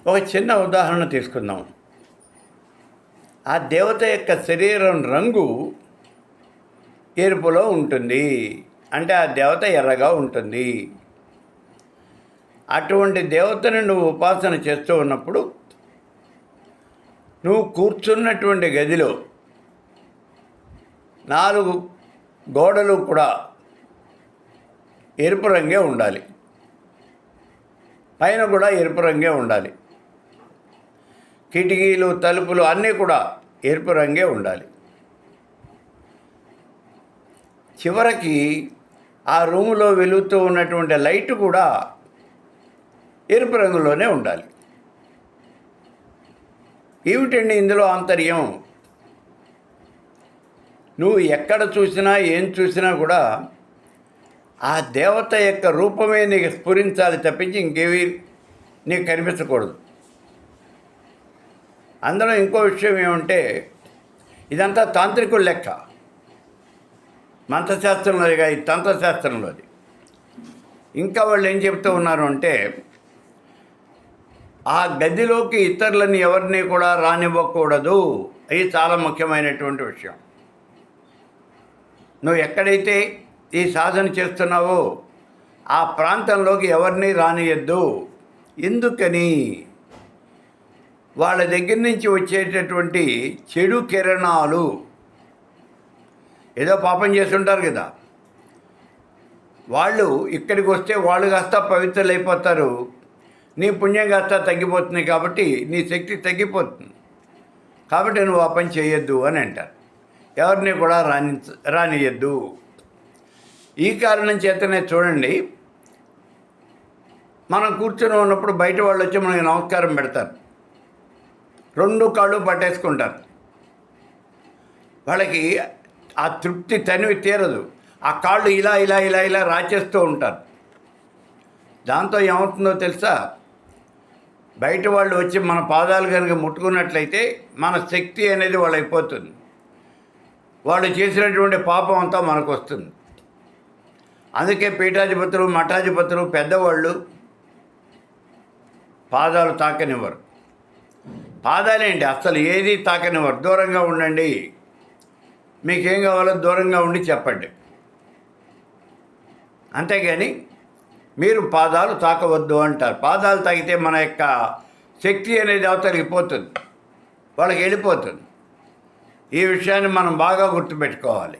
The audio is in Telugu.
ఒక చిన్న ఉదాహరణ తీసుకుందాం. ఆ దేవత యొక్క శరీరం రంగు ఎరుపులో ఉంటుంది, అంటే ఆ దేవత ఎర్రగా ఉంటుంది. అటువంటి దేవతను నువ్వు ఉపాసన చేస్తూ ఉన్నప్పుడు నువ్వు కూర్చున్నటువంటి గదిలో 4 గోడలు కూడా ఎరుపు రంగే ఉండాలి, పైన కూడా ఎరుపు రంగే ఉండాలి, కిటికీలు తలుపులు అన్నీ కూడా ఎరుపు రంగే ఉండాలి. చివరికి ఆ రూములో వెలుగుతూ ఉన్నటువంటి లైట్ కూడా ఎరుపు రంగులోనే ఉండాలి. ఏమిటండి ఇందులో ఆంతర్యం? నువ్వు ఎక్కడ చూసినా ఏం చూసినా కూడా ఆ దేవత యొక్క రూపమే నీకు స్ఫురించాలి తప్పించి ఇంకేవి నీకు కనిపించకూడదు. అందులో ఇంకో విషయం ఏమంటే, ఇదంతా తాంత్రికుల లెక్క, మంత్రశాస్త్రంలోదిగా, ఈ తంత్రశాస్త్రంలోది. ఇంకా వాళ్ళు ఏం చెప్తూ ఉన్నారు అంటే, ఆ గదిలోకి ఇతరులని ఎవరిని కూడా రానివ్వకూడదు. ఇది చాలా ముఖ్యమైనటువంటి విషయం. నువ్వు ఎక్కడైతే ఈ సాధన చేస్తున్నావో ఆ ప్రాంతంలోకి ఎవరిని రానియద్దు. ఎందుకని? వాళ్ళ దగ్గర నుంచి వచ్చేటటువంటి చెడు కిరణాలు, ఏదో పాపం చేస్తుంటారు కదా, వాళ్ళు ఇక్కడికి వస్తే వాళ్ళు కాస్త పవిత్రులు అయిపోతారు, నీ పుణ్యం కాస్త తగ్గిపోతుంది, కాబట్టి నీ శక్తి తగ్గిపోతుంది, కాబట్టి నువ్వు ఆ పని చేయొద్దు అని అంటారు. ఎవరిని కూడా రానియద్దు. ఈ కారణం చేతనే చూడండి, మనం కూర్చొని ఉన్నప్పుడు బయట వాళ్ళు వచ్చి మనకి నమస్కారం పెడతారు, 2 కాళ్ళు పట్టేసుకుంటారు. వాళ్ళకి ఆ తృప్తి తనివి తీరదు, ఆ కాళ్ళు ఇలా ఇలా ఇలా ఇలా రాచేస్తూ ఉంటారు. దాంతో ఏమవుతుందో తెలుసా? బయట వాళ్ళు వచ్చి మన పాదాలు కనుక ముట్టుకున్నట్లయితే మన శక్తి అనేది వాళ్ళు అయిపోతుంది, వాళ్ళు చేసినటువంటి పాపం అంతా మనకు వస్తుంది. అందుకే పీఠాధిపతులు, మఠాధిపతులు, పెద్దవాళ్ళు పాదాలు తాకనివ్వరు. పాదాలేంటి, అసలు ఏది తాకనివ్వరు. దూరంగా ఉండండి, మీకేం కావాలో దూరంగా ఉండి చెప్పండి, అంతేగాని మీరు పాదాలు తాకవద్దు అంటారు. పాదాలు తాకితే మన యొక్క శక్తి అనేది అవతలికి పోతుంది, వాళ్ళకి వెళ్ళిపోతుంది. ఈ విషయాన్ని మనం బాగా గుర్తుపెట్టుకోవాలి.